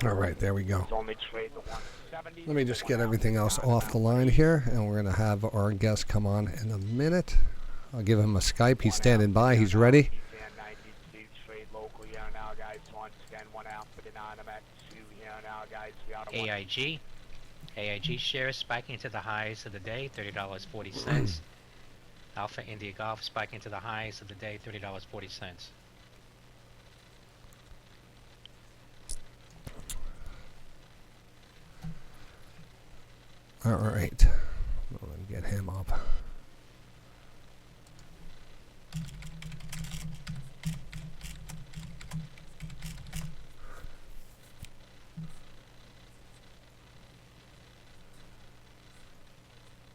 All right, there we go. Only trade the 170. Let me just get everything else off the line here, and we're going to have our guest come on in a minute. I'll give him a Skype. He's standing by. He's ready. AIG shares spiking to the highs of the day, $30.40. Alpha India Golf spiking to the highs of the day, $30.40. All right. Well, let me get him up.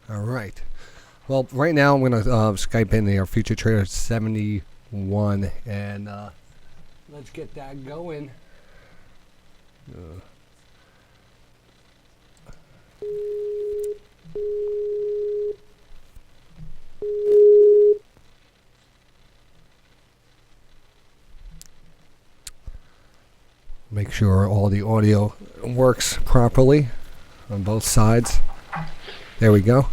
All right. Well, right now I'm going to Skype in our FutureTrader71, and let's get that going. Make sure all the audio works properly on both sides. There we go.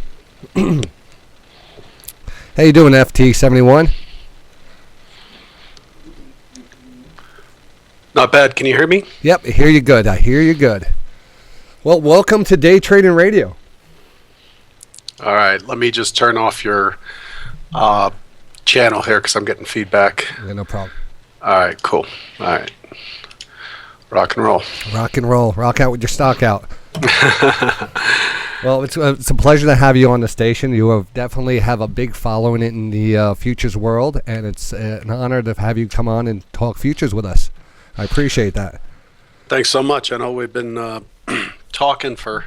How you doing, FT71? Not bad. Can you hear me? Yep, I hear you good. I hear you good. Well, welcome to Day Trading Radio. All right. Let me just turn off your channel here because I'm getting feedback. Yeah, no problem. All right. Cool. All right. Rock and roll. Rock and roll. Rock out with your stock out. Well, it's a pleasure to have you on the station. You definitely have a big following in the futures world, and it's an honor to have you come on and talk futures with us. I appreciate that. Thanks so much. I know we've been talking for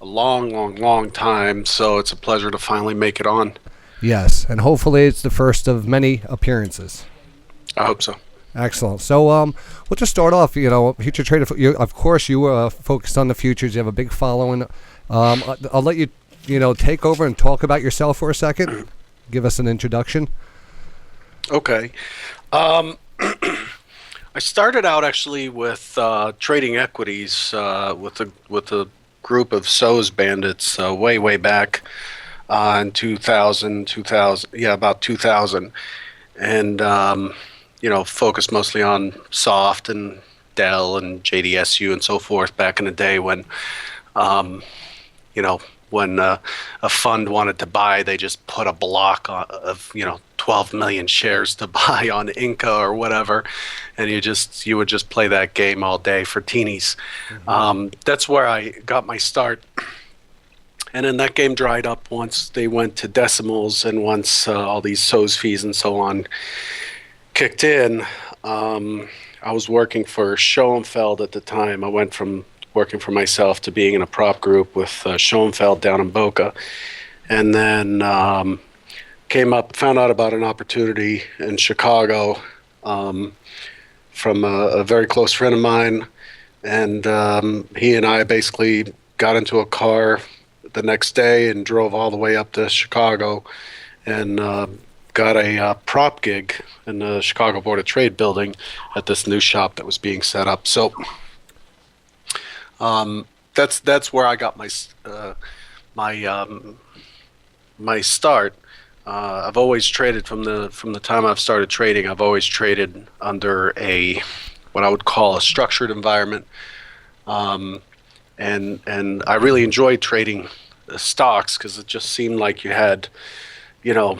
a long time, so it's a pleasure to finally make it on. Yes, and hopefully it's the first of many appearances. I hope so. Excellent. So we'll just start off. Future Trader. Of course, you are focused on the futures. You have a big following. I'll let you, take over and talk about yourself for a second. Give us an introduction. Okay. I started out actually with trading equities with a group of SOS bandits way back in 2000, about 2000, and focused mostly on soft and Dell and JDSU and so forth back in the day when when a fund wanted to buy, they just put a block of 12 million shares to buy on Inca or whatever, and you would just play that game all day for teenies. Mm-hmm. That's where I got my start, and then that game dried up once they went to decimals, and once all these SOS fees and so on kicked in. I was working for Schoenfeld at the time. I went from working for myself to being in a prop group with Schoenfeld down in Boca, and then found out about an opportunity in Chicago from a very close friend of mine, and he and I basically got into a car the next day and drove all the way up to Chicago and got a prop gig in the Chicago Board of Trade building at this new shop that was being set up. So that's where I got my start. I've always traded from the time I've started trading. I've always traded under what I would call a structured environment, and I really enjoyed trading stocks because it just seemed like you had, you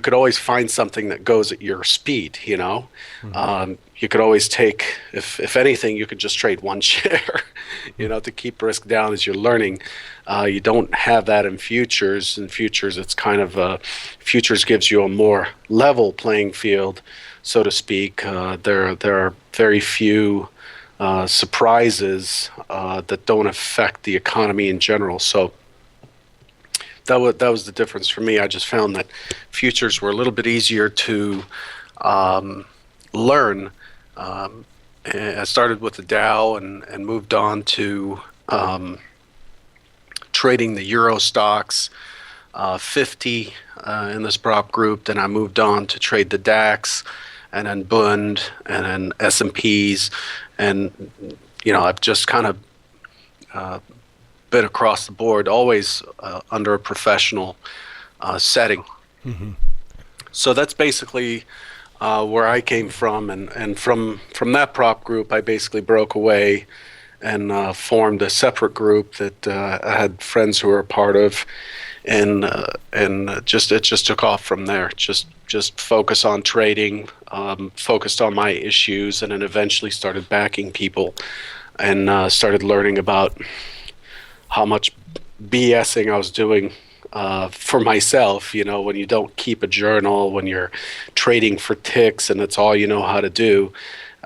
could always find something that goes at your speed. Mm-hmm. You could always take, if anything, you could just trade one share, to keep risk down as you're learning. You don't have that in futures. In futures, it's kind of futures gives you a more level playing field, so to speak. There are very few surprises that don't affect the economy in general. So that was the difference for me. I just found that futures were a little bit easier to learn. I started with the Dow and moved on to trading the Euro stocks, 50 in this prop group. Then I moved on to trade the DAX, and then Bund, and then S&Ps. And I've just kind of been across the board, always under a professional setting. So that's basically where I came from, and from that prop group, I basically broke away and formed a separate group that I had friends who were a part of, and it just took off from there. Just focus on trading, focused on my issues, and then eventually started backing people, and started learning about how much BSing I was doing for myself. When you don't keep a journal, when you're trading for ticks and that's all you know how to do,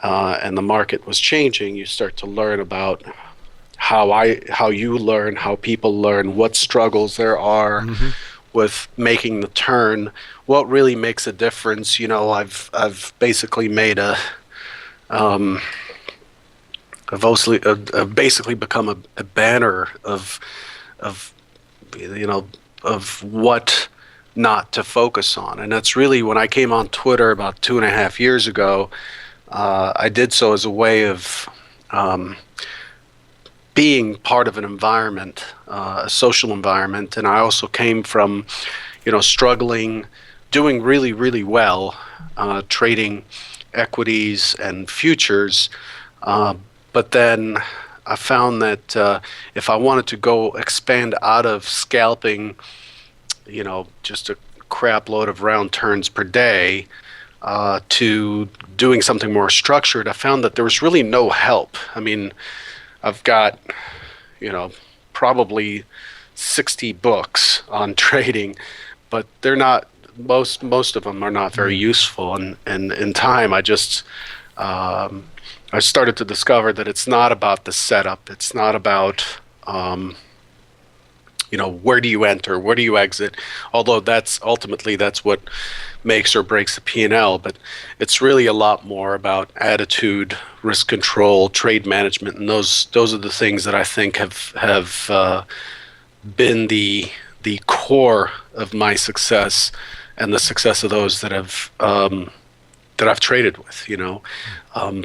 and the market was changing, you start to learn about how you learn, how people learn, what struggles there are with making the turn, what really makes a difference. I've basically made I've basically become a banner of what not to focus on. And that's really when I came on Twitter about 2.5 years ago. I did so as a way of being part of an environment, a social environment. And I also came from, struggling, doing really, really well, trading equities and futures. But then I found that if I wanted to go expand out of scalping, just a crap load of round turns per day, to doing something more structured, I found that there was really no help. I mean, I've got, probably 60 books on trading, but they're not, most of them are not very useful. And in time, I started to discover that it's not about the setup. It's not about, where do you enter, where do you exit? Although that's what makes or breaks the P&L. But it's really a lot more about attitude, risk control, trade management, and those are the things that I think have been the core of my success and the success of those that I've traded with.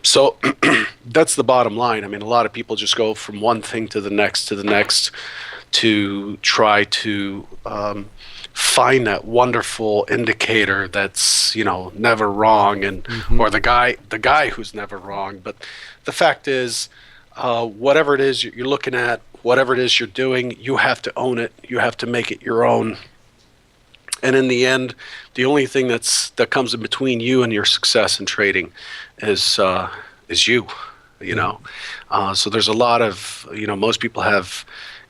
So that's the bottom line. I mean, a lot of people just go from one thing to the next to try to find that wonderful indicator that's never wrong, and or the guy who's never wrong. But the fact is, whatever it is you're looking at, whatever it is you're doing, you have to own it. You have to make it your own. And in the end, the only thing that comes in between you and your success in trading is you. So there's a lot of most people have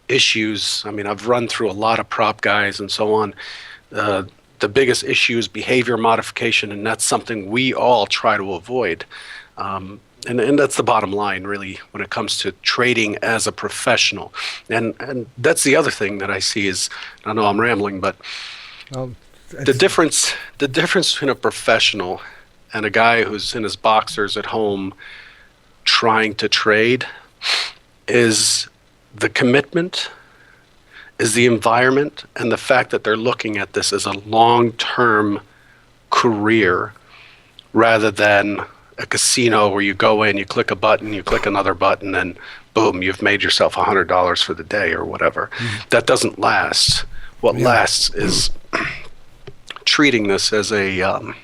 issues. I mean, I've run through a lot of prop guys and so on. The biggest issue is behavior modification, and that's something we all try to avoid. And that's the bottom line, really, when it comes to trading as a professional. And that's the other thing that I see is, I know I'm rambling, but the difference between a professional and a guy who's in his boxers at home trying to trade is the commitment, is the environment, and the fact that they're looking at this as a long-term career rather than a casino where you go in, you click a button, you click another button, and boom, you've made yourself $100 for the day or whatever. That doesn't last. What lasts is treating this as a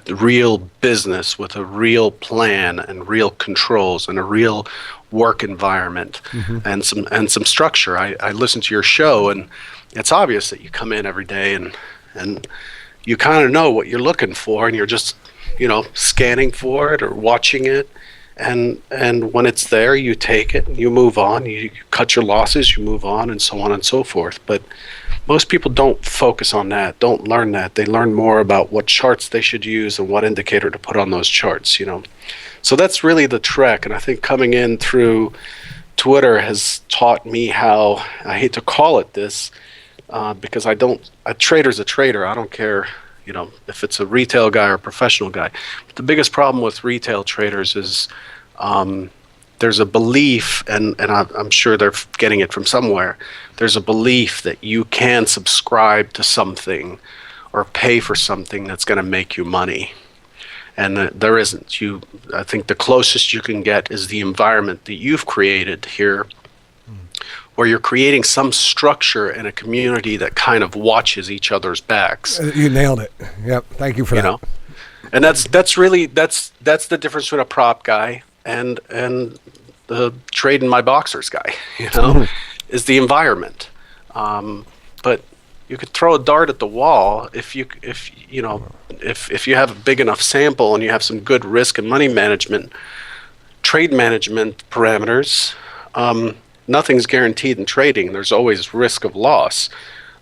real business with a real plan and real controls and a real work environment and some structure. I listen to your show, and it's obvious that you come in every day and you kind of know what you're looking for, and you're just scanning for it or watching it, and when it's there, you take it and you move on. You cut your losses, you move on, and so on and so forth. But most people don't focus on that, don't learn that. They learn more about what charts they should use and what indicator to put on those charts, So that's really the trek. And I think coming in through Twitter has taught me how, I hate to call it this, because a trader's a trader. I don't care, if it's a retail guy or a professional guy. But the biggest problem with retail traders is there's a belief, and I'm sure they're getting it from somewhere, there's a belief that you can subscribe to something or pay for something that's going to make you money. and there isn't. I think the closest you can get is the environment that you've created here, where you're creating some structure in a community that kind of watches each other's backs. You nailed it. Yep. Thank you for that. Know? And that's really the difference between a prop guy and the trade in my boxers guy, is the environment. But you could throw a dart at the wall if you have a big enough sample and you have some good risk and money management, trade management parameters. Nothing's guaranteed in trading. There's always risk of loss,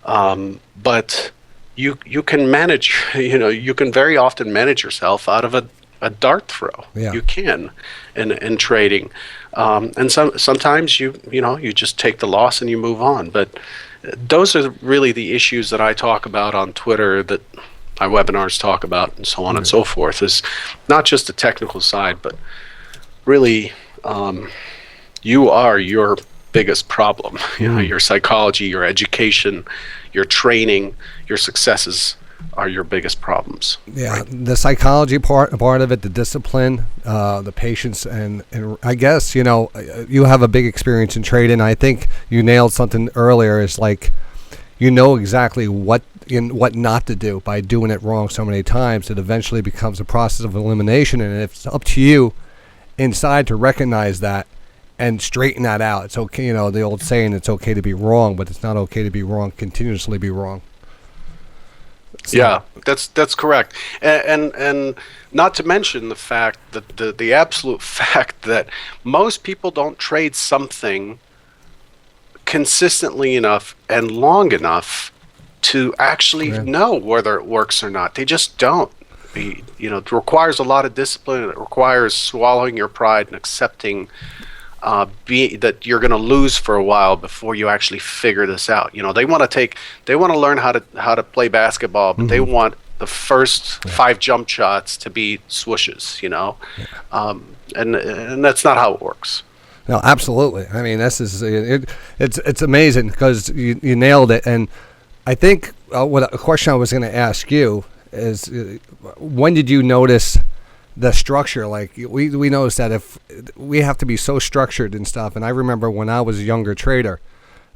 but you can manage. You can very often manage yourself out of a dart throw. Yeah. You can in trading, and sometimes you just take the loss and you move on. But those are really the issues that I talk about on Twitter, that my webinars talk about, and so on and so forth. Is not just the technical side, but really, you are your biggest problem. Your psychology, your education, your training, your successes are your biggest problems. Yeah, right? The psychology part of it, the discipline, the patience, and I guess you have a big experience in trading. I think you nailed something earlier. Is like exactly what not to do by doing it wrong so many times. It eventually becomes a process of elimination, and it's up to you inside to recognize that and straighten that out. It's okay, the old saying, it's okay to be wrong, but it's not okay to be wrong, continuously be wrong. So. Yeah, that's correct. And not to mention the fact that the absolute fact that most people don't trade something consistently enough and long enough to actually know whether it works or not. They just don't. It requires a lot of discipline. It requires swallowing your pride and accepting that you're going to lose for a while before you actually figure this out. They want to learn how to play basketball, but they want the first 5 jump shots to be swooshes. And that's not how it works. No, absolutely. I mean, this is it's amazing because you nailed it. And I think a question I was going to ask you is, when did you notice the structure? Like we noticed that if we have to be so structured and stuff. And I remember when I was a younger trader,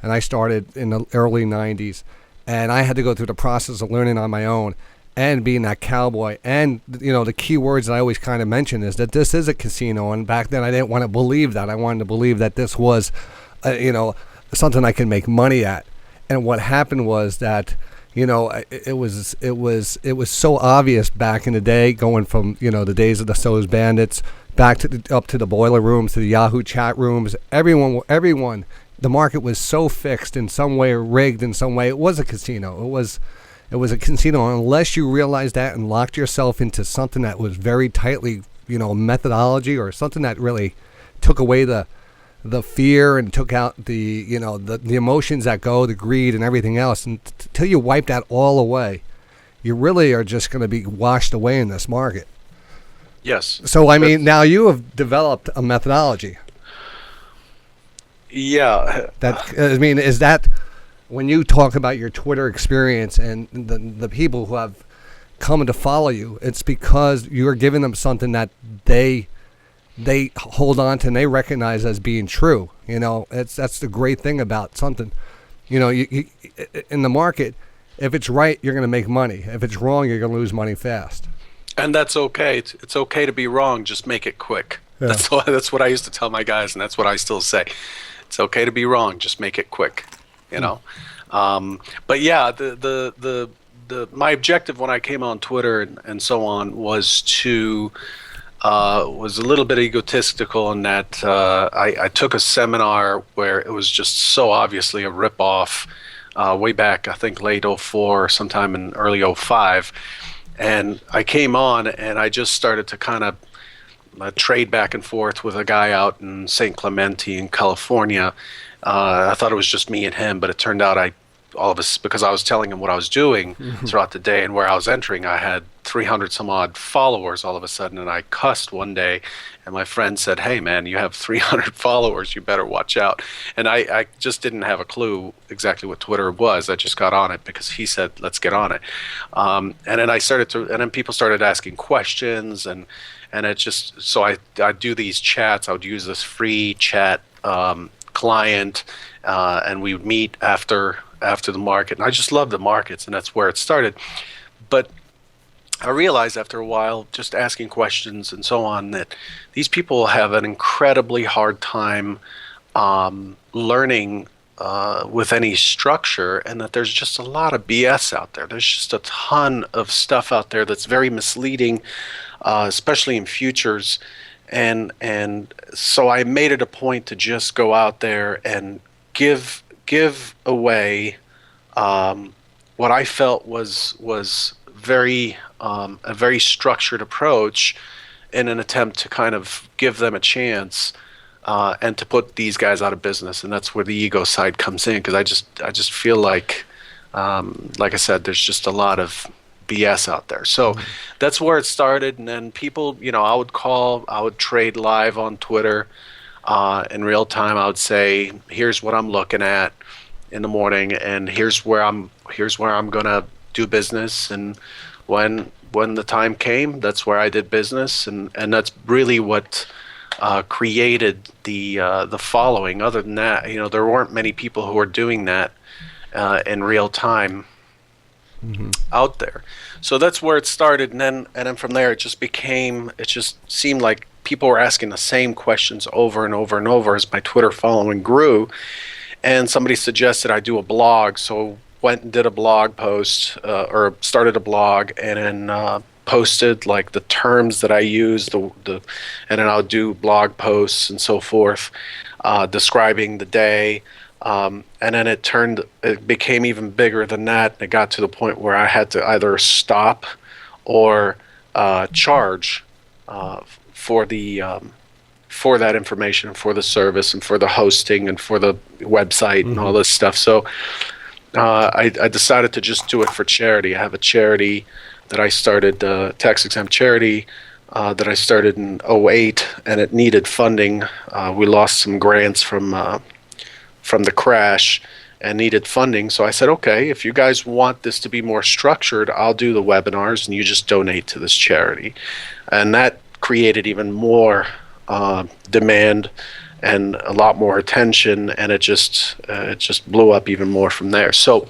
and I started in the early 90s, and I had to go through the process of learning on my own and being that cowboy. And the key words that I always kind of mention is that this is a casino. And back then I didn't want to believe that. I wanted to believe that this was something I can make money at. And what happened was that it was so obvious back in the day, going from the days of the So's Bandits back to up to the boiler rooms, to the Yahoo chat rooms. Everyone, the market was so fixed in some way, or rigged in some way. It was a casino. It was a casino unless you realized that and locked yourself into something that was very tightly methodology, or something that really took away the fear and took out the emotions that go, the greed and everything else. And until you wipe that all away, you really are just going to be washed away in this market. Yes. So, I mean, now you have developed a methodology. Yeah. Is that when you talk about your Twitter experience and the people who have come to follow you, it's because you're giving them something that they hold on to and they recognize as being true. That's the great thing about something. You in the market, if it's right, you're going to make money. If it's wrong, you're going to lose money fast. And that's okay. It's okay to be wrong. Just make it quick. Yeah. That's what I used to tell my guys, and that's what I still say. It's okay to be wrong. Just make it quick. But yeah, the my objective when I came on Twitter and so on was to was a little bit egotistical in that I took a seminar where it was just so obviously a ripoff way back, I think late 04, sometime in early 05. And I came on and I just started to kind of trade back and forth with a guy out in St. Clemente in California. I thought it was just me and him, but it turned out I all of us, because I was telling him what I was doing throughout the day and where I was entering, I had 300 some odd followers all of a sudden, and I cussed one day, and my friend said, "Hey man, you have 300 followers, you better watch out." And I just didn't have a clue exactly what Twitter was. I just got on it because he said, "Let's get on it." And then and then people started asking questions, and it just, so I do these chats. I would use this free chat client, and we would meet after the market, and I just love the markets, and that's where it started. But I realized after a while, just asking questions and so on, that these people have an incredibly hard time learning with any structure, and that there's just a lot of BS out there. There's just a ton of stuff out there that's very misleading, especially in futures. And so I made it a point to just go out there and give away what I felt was very a very structured approach, in an attempt to kind of give them a chance and to put these guys out of business. And that's where the ego side comes in, because I just feel like I said, there's just a lot of BS out there. So that's where it started. And then people, I would trade live on Twitter in real time. I would say, here's what I'm looking at in the morning, and here's where I'm gonna do business. And when the time came, that's where I did business, and that's really what created the following. Other than that, there weren't many people who were doing that in real time out there. So that's where it started, and then from there it just seemed like people were asking the same questions over and over and over as my Twitter following grew. And somebody suggested I do a blog, so went and did a blog post, or started a blog, and then posted like the terms that I use, and then I'll do blog posts and so forth, describing the day. And then it became even bigger than that. It got to the point where I had to either stop or charge for that information, for the service, and for the hosting, and for the website, and all this stuff. So I decided to just do it for charity. I have a charity that I started, tax-exempt charity, that I started in '08, and it needed funding. We lost some grants from the crash and needed funding. So I said, okay, if you guys want this to be more structured, I'll do the webinars, and you just donate to this charity. And that created even more demand and a lot more attention, and it just blew up even more from there. So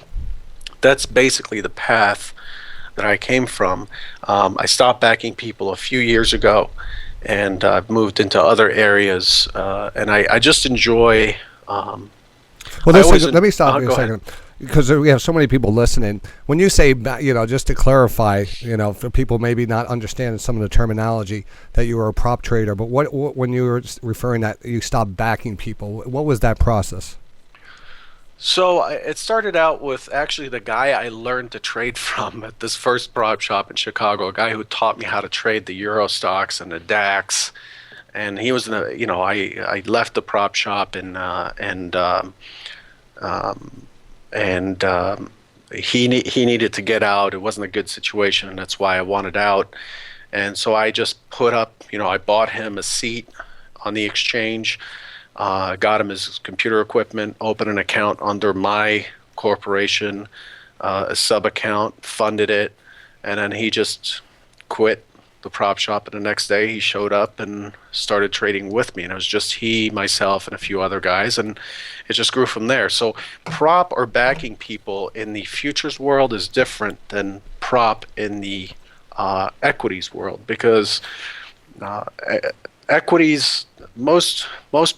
that's basically the path that I came from. I stopped backing people a few years ago, and I've moved into other areas, and I just enjoy. Well, let me stop you a second, because we have so many people listening. When you say, just to clarify, for people maybe not understanding some of the terminology, that you were a prop trader, but what when you were referring that you stopped backing people, what was that process? So it started out with actually the guy I learned to trade from at this first prop shop in Chicago, a guy who taught me how to trade the Euro stocks and the DAX. And he was I left the prop shop, and he needed to get out. It wasn't a good situation, and that's why I wanted out. And so I just put up, I bought him a seat on the exchange, got him his computer equipment, opened an account under my corporation, a sub account, funded it, and then he just quit the prop shop, and the next day he showed up and started trading with me, and it was just he, myself, and a few other guys, and it just grew from there. So prop or backing people in the futures world is different than prop in the equities world, because equities, most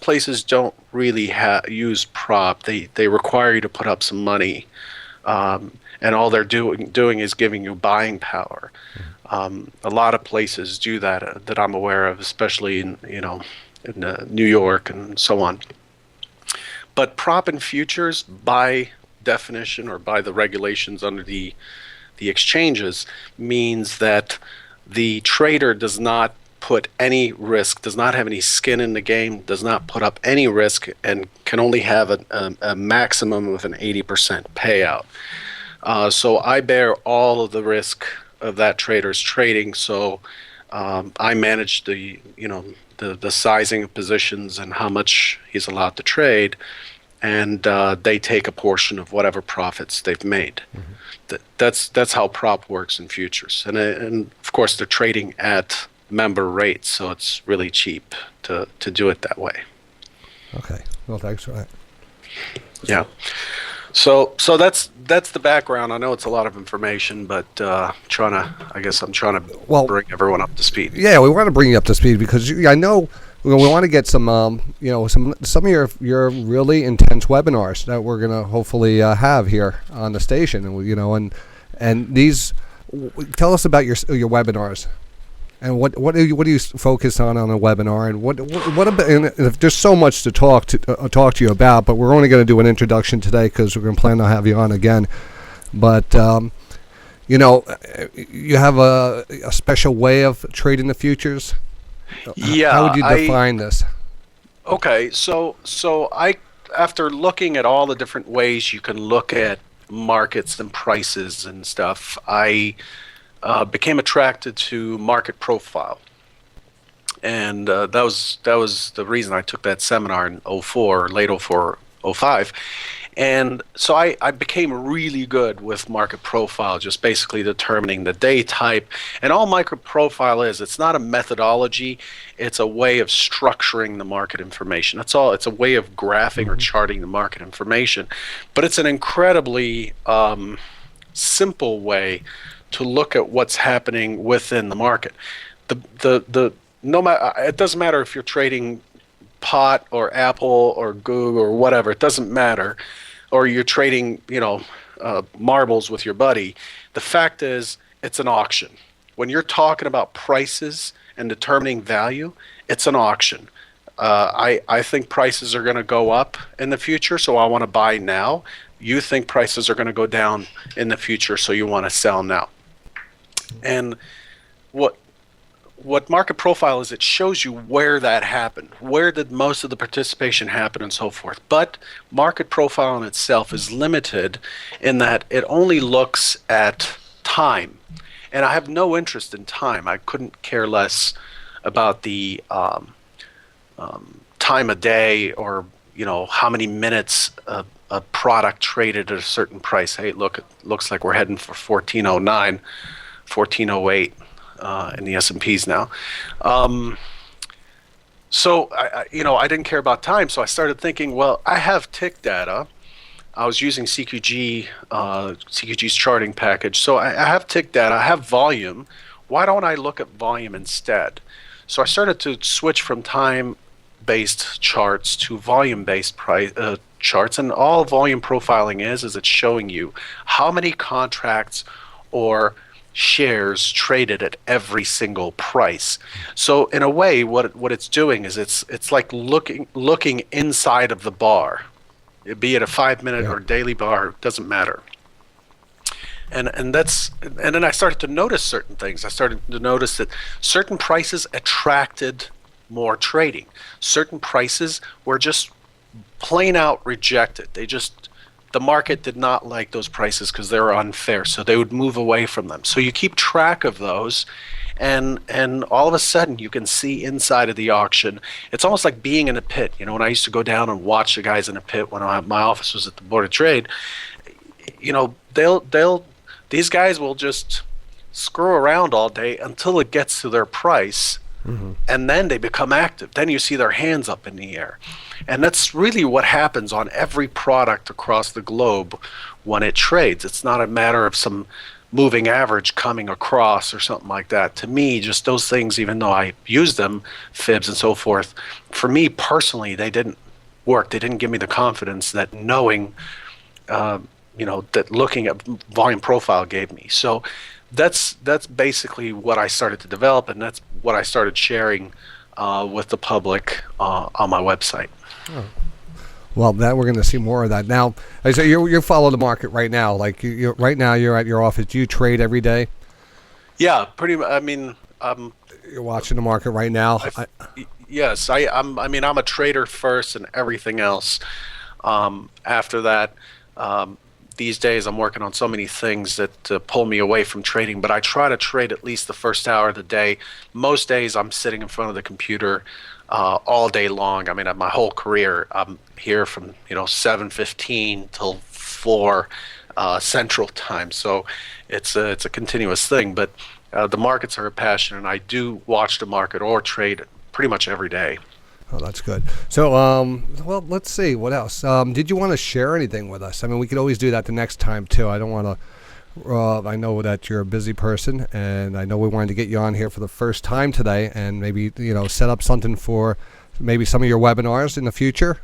places don't really use prop. They require you to put up some money, and all they're doing is giving you buying power. A lot of places do that I'm aware of, especially in New York and so on. But prop and futures, by definition or by the regulations under the exchanges, means that the trader does not put any risk, does not have any skin in the game, does not put up any risk, and can only have a maximum of an 80% payout. So I bear all of the risk of that trader's trading. So I manage the sizing of positions and how much he's allowed to trade, and they take a portion of whatever profits they've made. That's how prop works in futures, and of course they're trading at member rates, so it's really cheap to do it that way. Okay. Well, thanks for that. Yeah. So that's the background. I know it's a lot of information, but I'm trying to bring everyone up to speed. Yeah, we want to bring you up to speed because I know we want to get some some of your really intense webinars that we're gonna hopefully have here on the station, and these. Tell us about your webinars. And what do you focus on a webinar, and what about? And there's so much to talk to you about, but we're only going to do an introduction today because we're going to plan to have you on again. But you have a special way of trading the futures. Yeah. How would you define this? Okay, so I, after looking at all the different ways you can look at markets and prices and stuff, I became attracted to market profile, and that was the reason I took that seminar in 04, late 04, 05, and so I became really good with market profile, just basically determining the day type. And all market profile is, it's not a methodology, it's a way of structuring the market information. That's all. It's a way of graphing or charting the market information, but it's an incredibly simple way to look at what's happening within the market. No matter, it doesn't matter if you're trading pot or Apple or Google or whatever, it doesn't matter, or you're trading marbles with your buddy. The fact is, it's an auction. When you're talking about prices and determining value, it's an auction. I think prices are going to go up in the future, so I want to buy now. You think prices are going to go down in the future, so you want to sell now. And what market profile is, it shows you where that happened, where did most of the participation happen, and so forth. But market profile in itself is limited in that it only looks at time, and I have no interest in time. I couldn't care less about the time of day, or how many minutes a product traded at a certain price. Hey, look, it looks like we're heading for 1409, 1408 in the S&Ps now. So I didn't care about time, so I started thinking, well, I have tick data. I was using CQG's charting package, so I have tick data, I have volume. Why don't I look at volume instead? So I started to switch from time-based charts to volume-based charts, and all volume profiling is it's showing you how many contracts or shares traded at every single price. So in a way, what it's doing is it's like looking inside of the bar, be it a 5-minute or daily bar, it doesn't matter. And then I started to notice certain things. I started to notice that certain prices attracted more trading. Certain prices were just plain out rejected. The market did not like those prices because they were unfair, so they would move away from them. So you keep track of those, and all of a sudden you can see inside of the auction. It's almost like being in a pit. When I used to go down and watch the guys in a pit when my office was at the Board of Trade, these guys will just screw around all day until it gets to their price. And then they become active. Then you see their hands up in the air. And that's really what happens on every product across the globe when it trades. It's not a matter of some moving average coming across or something like that. To me, just those things, even though I use them, fibs and so forth, for me personally, they didn't work. They didn't give me the confidence that knowing, that looking at volume profile gave me. So that's basically what I started to develop, and that's what I started sharing with the public on my website. Oh. Well, that we're going to see more of that now. So you follow the market right now. Like right now, you're at your office. Do you trade every day? Yeah, pretty much. I mean, You're watching the market right now. Yes, I mean, I'm a trader first and everything else. After that, these days I'm working on so many things that pull me away from trading, but I try to trade at least the first hour of the day. Most days I'm sitting in front of the computer all day long. I mean, my whole career, I'm here from 7:15 till 4 Central Time. So it's a continuous thing. But the markets are a passion, and I do watch the market or trade pretty much every day. Oh, that's good. So, well, let's see. What else? Did you want to share anything with us? I mean, we could always do that the next time, too. I don't want to... I know that you're a busy person, and I know we wanted to get you on here for the first time today and maybe, set up something for maybe some of your webinars in the future.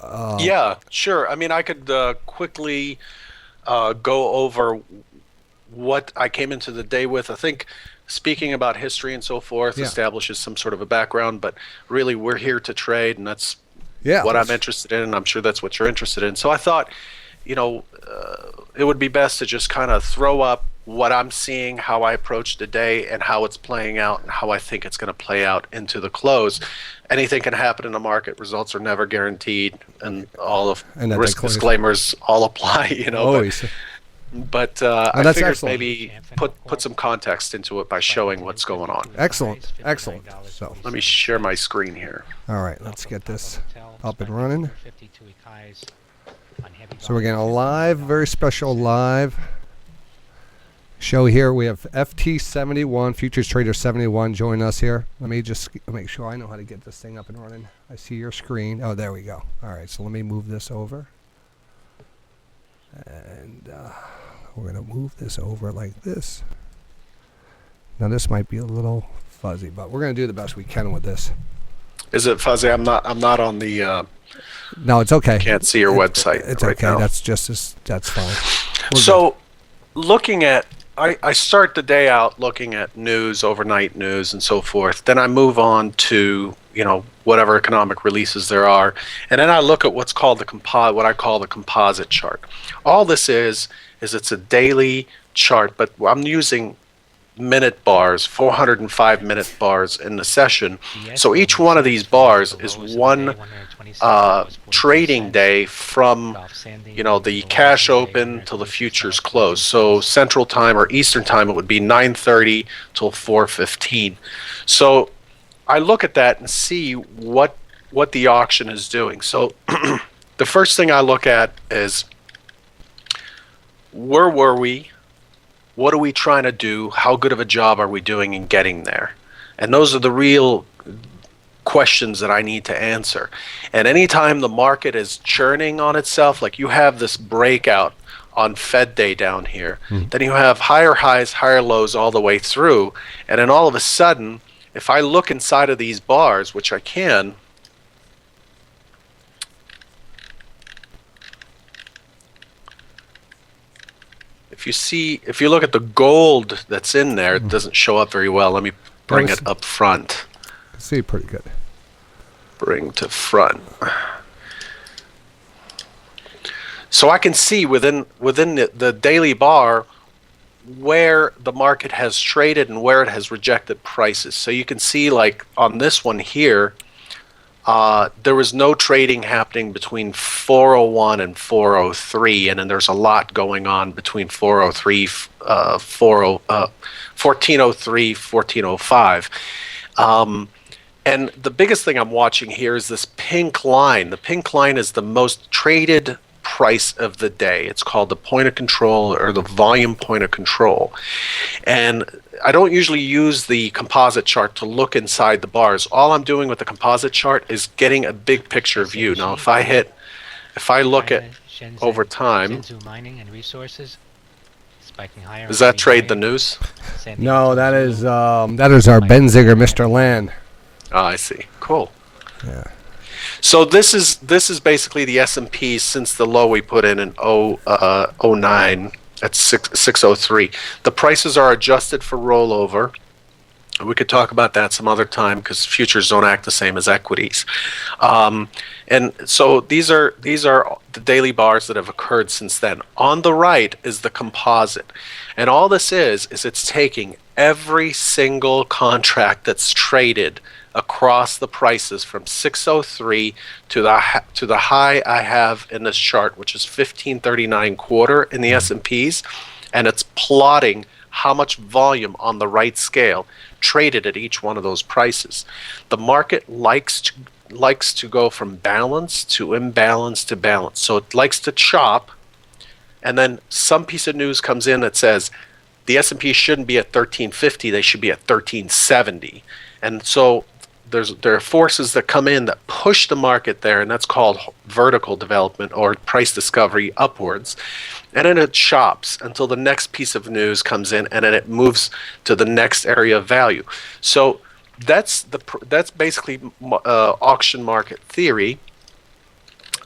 Yeah, sure. I mean, I could quickly go over what I came into the day with. I think speaking about history and so forth establishes some sort of a background, but really we're here to trade, and that's what I'm interested in, and I'm sure that's what you're interested in. So I thought, it would be best to just kind of throw up what I'm seeing, how I approach the day, and how it's playing out, and how I think it's going to play out into the close. Anything can happen in the market. Results are never guaranteed, and all of risk disclaimers all apply. Always. But I figured excellent. maybe put some context into it by showing what's going on. Excellent. So Let me share my screen here. all right, let's get this up and running. So we're getting a live, very special live show here. We have FT71, Futures Trader 71, join us here. Let me just make sure I know how to get this thing up and running. I see your screen. Oh, there we go. All right, so let me move this over. And we're going to move this over like this. Now this might be a little fuzzy, but we're going to do the best we can with this. Is it fuzzy? I'm not on the No, it's okay. Can't see your website. It's right okay. now. That's fine. So looking at I start the day out looking at news, overnight news, and so forth. Then I move on to whatever economic releases there are, and then I look at what's called what I call the composite chart. All this is it's a daily chart, but I'm using minute bars, 405 minute bars in the session. So each one of these bars is one trading day from the cash open till the futures close. So Central Time or Eastern Time, it would be 9:30 till 4:15. So I look at that and see what the auction is doing. So the first thing I look at is, where were we? What are we trying to do? How good of a job are we doing in getting there? And those are the real questions that I need to answer. And anytime the market is churning on itself, like you have this breakout on Fed Day down here, then you have higher highs, higher lows all the way through, and then all of a sudden, if I look inside of these bars, which I can, if you look at the gold that's in there, it doesn't show up very well. Let me bring it up front. See, pretty good. Bring to front. So I can see within the daily bar where the market has traded and where it has rejected prices. So you can see, like on this one here, there was no trading happening between 401 and 403, and then there's a lot going on between 403, 1403, 1405. And the biggest thing I'm watching here is this pink line. The pink line is the most traded price of the day. It's called the point of control, or the volume point of control. And I don't usually use the composite chart to look inside the bars. All I'm doing with the composite chart is getting a big picture view. Now, if I look at over time, does that trade the news? No, that is our Benziger, Mr. Land. Oh, I see. Cool. Yeah. So this is basically the S&P since the low we put in 09 at 603. The prices are adjusted for rollover. We could talk about that some other time because futures don't act the same as equities. And so these are the daily bars that have occurred since then. On the right is the composite. And all this is it's taking every single contract that's traded across the prices from 603 to the high I have in this chart, which is 1539 quarter in the S&Ps, and it's plotting how much volume on the right scale traded at each one of those prices. The market likes to go from balance to imbalance to balance. So it likes to chop, and then some piece of news comes in that says the S&P shouldn't be at 1350, they should be at 1370. And so there are forces that come in that push the market there, and that's called vertical development or price discovery upwards. And then it chops until the next piece of news comes in, and then it moves to the next area of value. So that's basically auction market theory.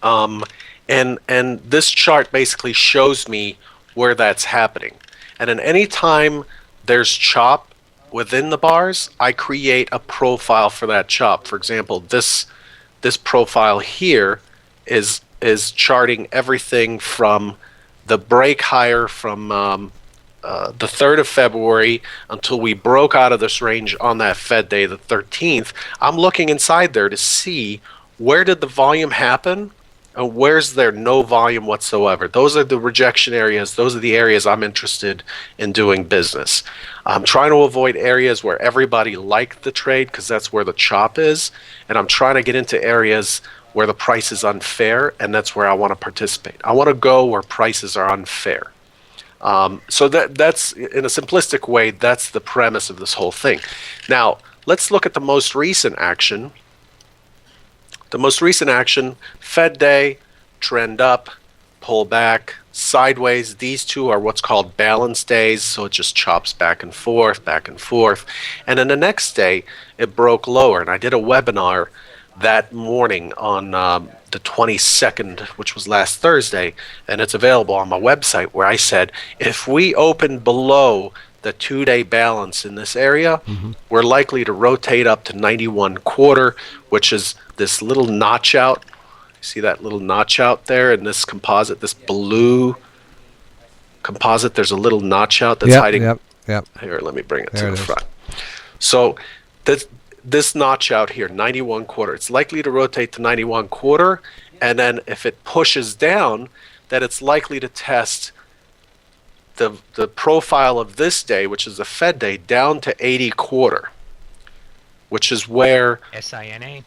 And this chart basically shows me where that's happening. And then any time there's chop within the bars, I create a profile for that chop. For example, this profile here is charting everything from the break higher from the 3rd of February until we broke out of this range on that Fed day, the 13th. I'm looking inside there to see where did the volume happen and where's there no volume whatsoever. Those are the rejection areas. Those are the areas I'm interested in doing business. I'm trying to avoid areas where everybody liked the trade because that's where the chop is, and I'm trying to get into areas where the price is unfair, and that's where I want to participate. I want to go where prices are unfair. So that's, in a simplistic way, that's the premise of this whole thing. Now, let's look at the most recent action. The most recent action, Fed day, trend up, pull back, sideways. These two are what's called balance days, so it just chops back and forth, back and forth. And then the next day, it broke lower, and I did a webinar that morning on the 22nd, which was last Thursday, and it's available on my website, where I said, if we open below the 2-day balance in this area, we're likely to rotate up to 91 quarter, which is this little notch out. See that little notch out there in this composite, this blue composite? There's a little notch out that's hiding. Yep. Here, let me bring it There to it the is. front. So this notch out here, 91 quarter, it's likely to rotate to 91 quarter, and then if it pushes down, that it's likely to test the profile of this day, which is the Fed day, down to 80 quarter, which is where SINA.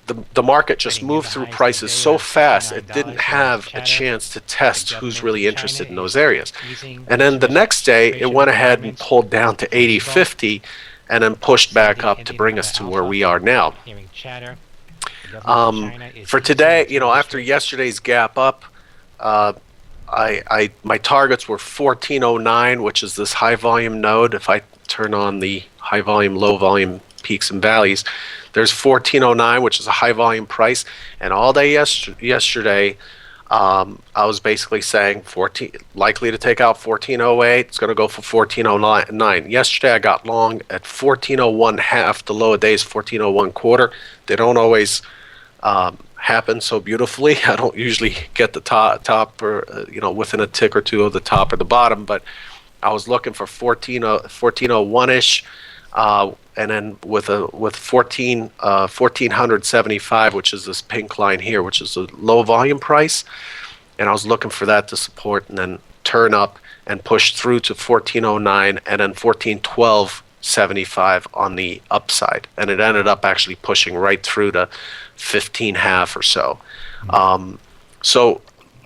the market just Trading near moved the through highs prices today so of fast it $59 didn't for have a Chatter. chance to test The who's government really in interested China in those is areas. using And then the next day, it went ahead and environments pulled down to to 80.50 and then pushed back Sending up to Indian bring us to where alpha we are now. hearing chatter. The government in China is For using today, its you know, after registry- yesterday's gap up, my targets were 1409, which is this high volume node. If I turn on the high volume, low volume peaks and valleys, there's 1409, which is a high volume price. And all day yesterday, I was basically saying likely to take out 1408. It's going to go for 1409. Yesterday, I got long at 1401 half. The low of day is 1401 quarter. They don't always happen so beautifully. I don't usually get the top or within a tick or two of the top or the bottom, but I was looking for 1401-ish, and then with 1475, which is this pink line here, which is a low volume price, and I was looking for that to support and then turn up and push through to 1409 and then 1412.75 on the upside, and it ended up actually pushing right through to 15 half or so. So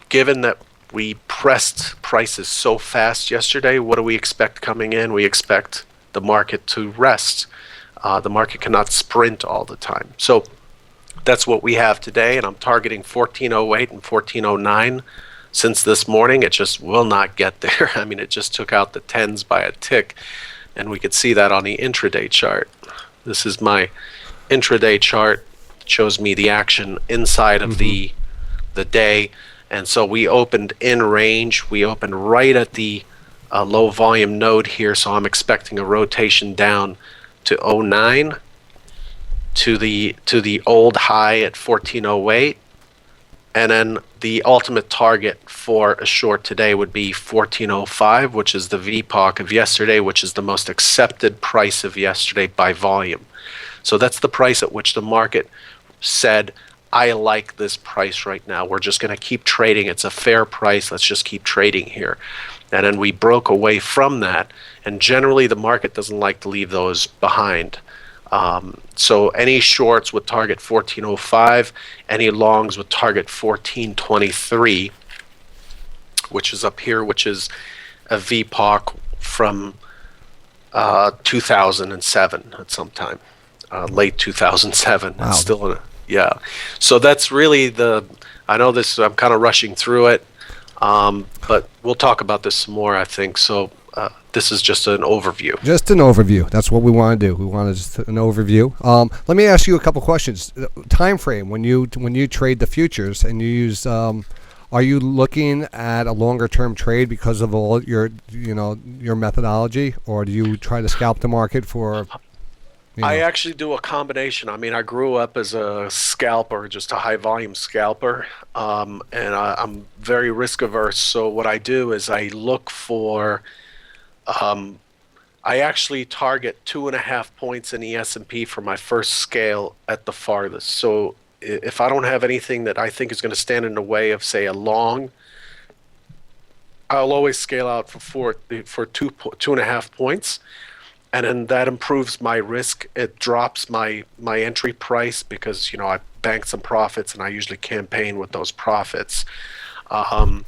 given that we pressed prices so fast yesterday, what do we expect coming in? We expect the market to rest. The market cannot sprint all the time. So that's what we have today, and I'm targeting 1408 and 1409 since this morning. It just will not get there. I mean, it just took out the 10s by a tick, and we could see that on the intraday chart. This is my intraday chart. It shows me the action inside of the day. And so we opened in range. We opened right at the low volume node here, so I'm expecting a rotation down to '09 to the old high at 1408, and then the ultimate target for a short today would be 1405, which is the VPOC of yesterday, which is the most accepted price of yesterday by volume. So that's the price at which the market said, I like this price right now. We're just going to keep trading. It's a fair price. Let's just keep trading here. And then we broke away from that. And generally, the market doesn't like to leave those behind. So any shorts would target 1405. Any longs would target 1423, which is up here, which is a VPOC from 2007 at some time, late 2007. Wow. It's still yeah. So that's really I know this, I'm kind of rushing through it, but we'll talk about this some more, I think. So this is just an overview. Just an overview. That's what we want to do. We want just an overview. Let me ask you a couple questions. Time frame when you trade the futures and you use. Are you looking at a longer term trade because of all your methodology, or do you try to scalp the market for? I actually do a combination. I mean, I grew up as a scalper, just a high volume scalper, and I'm very risk averse. So what I do is I look for. I actually target 2.5 points in the S&P for my first scale at the farthest. So if I don't have anything that I think is going to stand in the way of, say, a long, I'll always scale out for 2.5 points, and then that improves my risk. It drops my entry price because I bank some profits and I usually campaign with those profits, and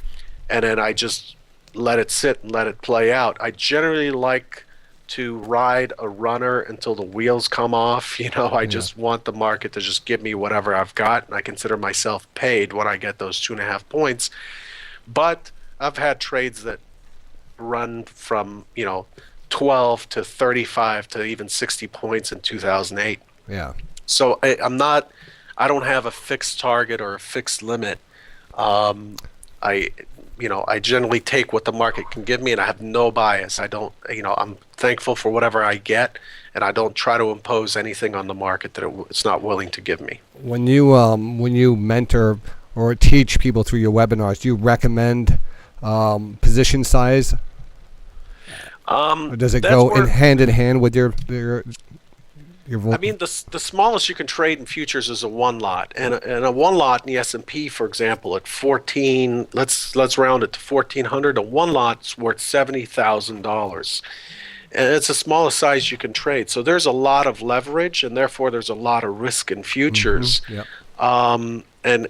then I just let it sit and let it play out. I generally like to ride a runner until the wheels come off. I just want the market to just give me whatever I've got, and I consider myself paid when I get those 2.5 points. But I've had trades that run from 12 to 35 to even 60 points in 2008. Yeah. So I don't have a fixed target or a fixed limit. I generally take what the market can give me, and I have no bias. I don't, I'm thankful for whatever I get, and I don't try to impose anything on the market that it's not willing to give me. When you mentor or teach people through your webinars, do you recommend position size? Or does it go hand in hand with your I mean, the smallest you can trade in futures is a one lot, and a one lot in the S&P, for example, at 14. Let's round it to 1,400. A one lot's worth $70,000, and it's the smallest size you can trade. So there's a lot of leverage, and therefore there's a lot of risk in futures. Mm-hmm. Yep.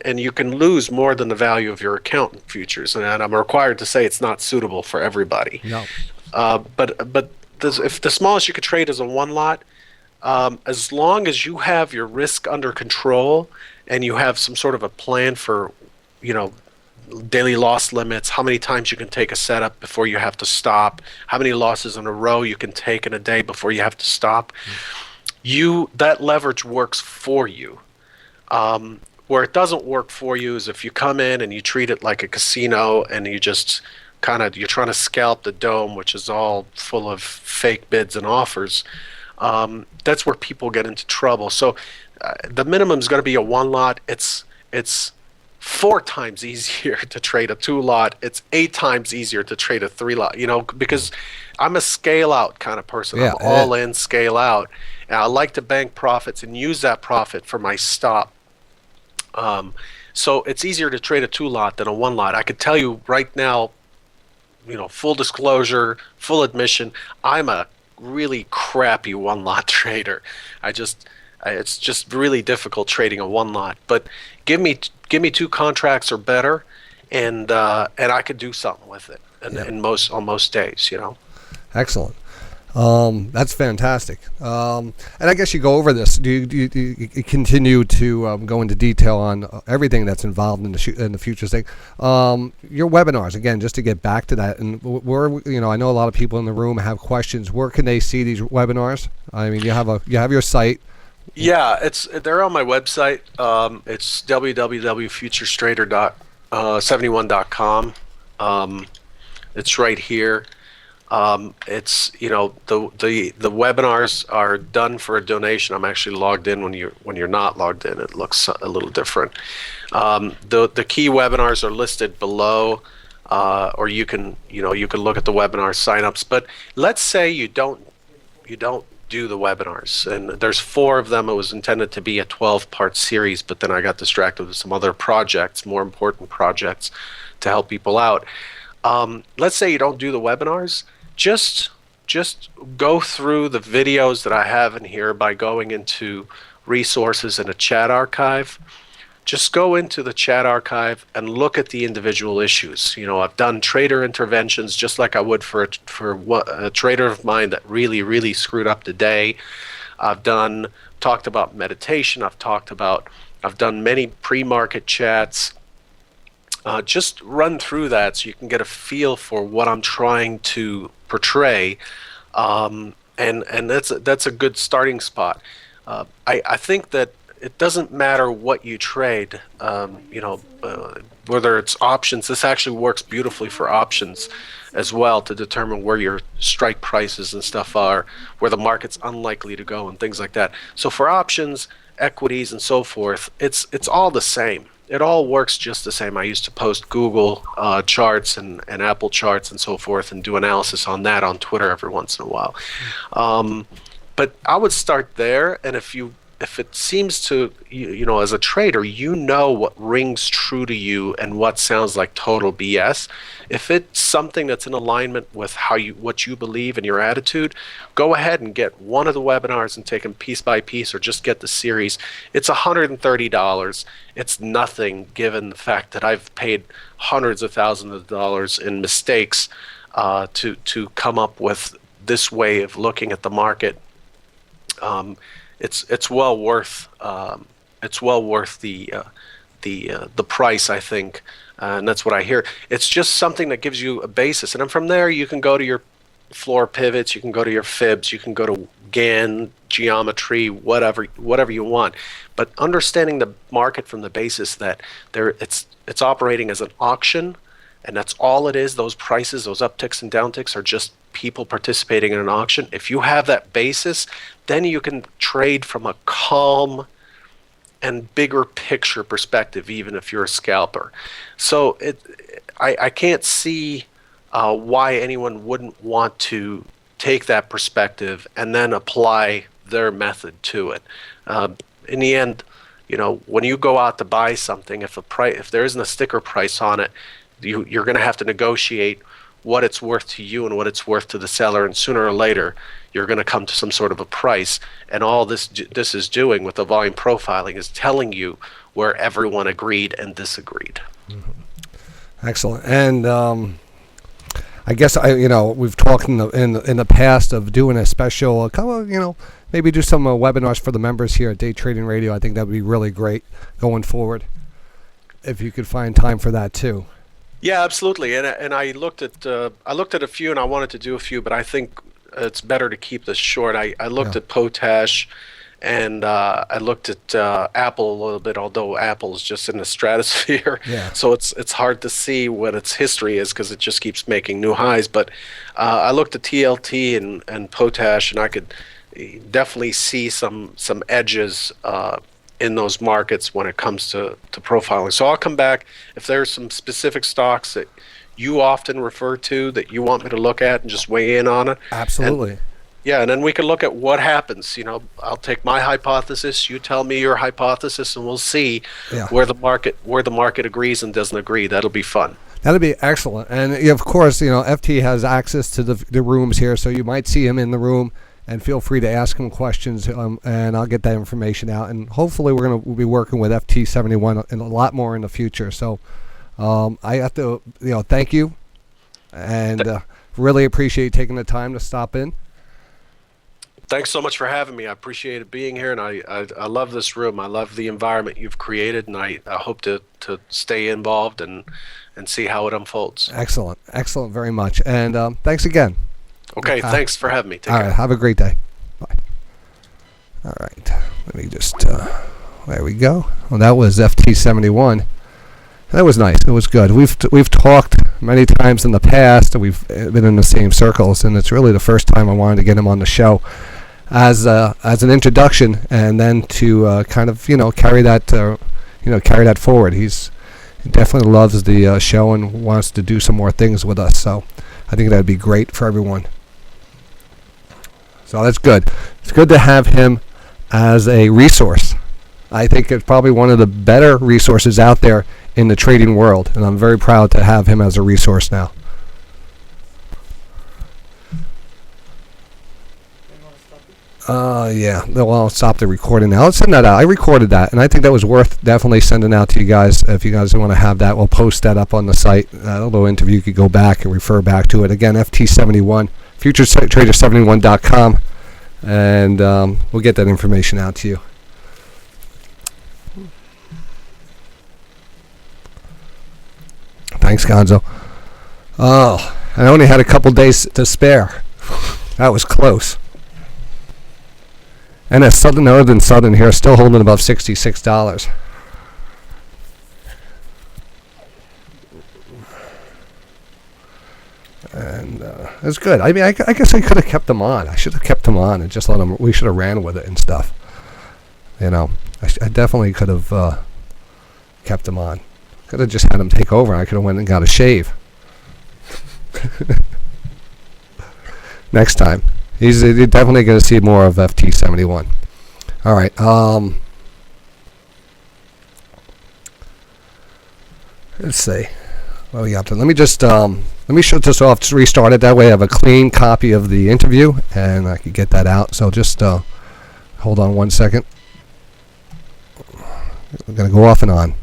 And you can lose more than the value of your account in futures, and I'm required to say it's not suitable for everybody. No. But if the smallest you could trade is a one lot. As long as you have your risk under control and you have some sort of a plan for, daily loss limits, how many times you can take a setup before you have to stop, how many losses in a row you can take in a day before you have to stop, that leverage works for you. Where it doesn't work for you is if you come in and you treat it like a casino and you just you're trying to scalp the dome, which is all full of fake bids and offers. That's where people get into trouble. So the minimum is going to be a one lot. It's 4 times easier to trade a 2 lot. It's 8 times easier to trade a 3 lot, because I'm a scale out kind of person. Yeah, I'm all in, scale out. And I like to bank profits and use that profit for my stop. So it's easier to trade a 2 lot than a 1 lot. I could tell you right now, full disclosure, full admission, I'm a really crappy 1 lot trader. It's just really difficult trading a 1 lot. But give me 2 contracts or better, and I could do something with it. On most days, Excellent. That's fantastic. And I guess you go over this. Do you continue to go into detail on everything that's involved in the futures thing? Your webinars, again, just to get back to that, and I know a lot of people in the room have questions. Where can they see these webinars? I mean, you have your site. Yeah, they're on my website. It's www.FuturesTrader71.com. It's right here. It's the webinars are done for a donation. I'm actually logged in when you're not logged in. It looks a little different. The key webinars are listed below, or you can look at the webinar signups. But let's say you don't do the webinars, and there's 4 of them. It was intended to be a 12-part series, but then I got distracted with some other projects, more important projects, to help people out. Let's say you don't do the webinars. Just go through the videos that I have in here by going into resources in a chat archive. Just go into the chat archive and look at the individual issues. I've done trader interventions just like I would for a trader of mine that really screwed up the day. I've talked about meditation. I've done many pre-market chats. Just run through that so you can get a feel for what I'm trying to portray, and that's a good starting spot. I think that it doesn't matter what you trade, whether it's options. This actually works beautifully for options as well, to determine where your strike prices and stuff are, where the market's unlikely to go, and things like that. So for options, equities, and so forth, it's all the same. It all works just the same. I used to post Google charts and Apple charts and so forth, and do analysis on that on Twitter every once in a while. But I would start there, and if it seems to as a trader, what rings true to you and what sounds like total BS. If it's something that's in alignment with what you believe and your attitude, go ahead and get one of the webinars and take them piece by piece, or just get the series. It's $130. It's nothing given the fact that I've paid hundreds of thousands of dollars in mistakes to come up with this way of looking at the market. It's well worth the price, I think, and that's what I hear. It's just something that gives you a basis, and then from there you can go to your floor pivots, you can go to your fibs, you can go to Gann, geometry, whatever you want. But understanding the market from the basis that it's operating as an auction, and that's all it is. Those prices, those upticks and downticks, are just people participating in an auction. If you have that basis, then you can trade from a calm and bigger picture perspective, even if you're a scalper. So I can't see why anyone wouldn't want to take that perspective and then apply their method to it. In the end, when you go out to buy something, if there isn't a sticker price on it, you're going to have to negotiate what it's worth to you and what it's worth to the seller, and sooner or later you're going to come to some sort of a price. And all this is doing with the volume profiling is telling you where everyone agreed and disagreed. Mm-hmm. Excellent. And I guess we've talked in the past of doing a special, maybe do some webinars for the members here at Day Trading Radio. I think that would be really great going forward, if you could find time for that too. Yeah, absolutely. And I looked at a few, and I wanted to do a few, but I think it's better to keep this short. I looked at Potash, and I looked at Apple a little bit, although Apple is just in the stratosphere. Yeah. So it's hard to see what its history is because it just keeps making new highs. But I looked at TLT and Potash, and I could definitely see some edges in those markets when it comes to profiling. So I'll come back if there's some specific stocks that you often refer to that you want me to look at and just weigh in on it. Absolutely. And then we can look at what happens. I'll take my hypothesis, you tell me your hypothesis, and we'll see where the market agrees and doesn't agree. That'll be fun. That'll be excellent. And of course, FT has access to the rooms here, so you might see him in the room. And feel free to ask him questions, and I'll get that information out. And hopefully we'll be working with FT71 and a lot more in the future. So I have to thank you, and really appreciate you taking the time to stop in. Thanks so much for having me. I appreciate it being here, and I love this room. I love the environment you've created, and I hope to stay involved and see how it unfolds. Excellent very much. And thanks again. Okay, thanks for having me. Take care. All right, have a great day. Bye. All right, let me just, there we go. Well, that was FT71. That was nice. It was good. We've talked many times in the past. We've been in the same circles, and it's really the first time I wanted to get him on the show as an introduction, and then to kind of carry that forward. He definitely loves the show and wants to do some more things with us. So I think that'd be great for everyone. So that's good. It's good to have him as a resource. I think it's probably one of the better resources out there in the trading world, and I'm very proud to have him as a resource now. Yeah. Well, I'll stop the recording now. Let's send that out. I recorded that, and I think that was worth definitely sending out to you guys. If you guys want to have that, we'll post that up on the site. A little interview, you could go back and refer back to it. Again, FT71, FuturesTrader71.com, and we'll get that information out to you. Thanks, Gonzo. Oh, I only had a couple days to spare. That was close. And as Southern here, still holding above $66. And it's good. I mean, I guess I could have kept them on. I should have kept them on and just let them. We should have ran with it and stuff. I definitely could have kept them on. Could have just had him take over. I could have went and got a shave. Next time. You're definitely going to see more of FT71. All right. Let's see. What we got to? Let me just let me shut this off. Just restart it. That way I have a clean copy of the interview, and I can get that out. So just hold on 1 second. I'm going to go off and on.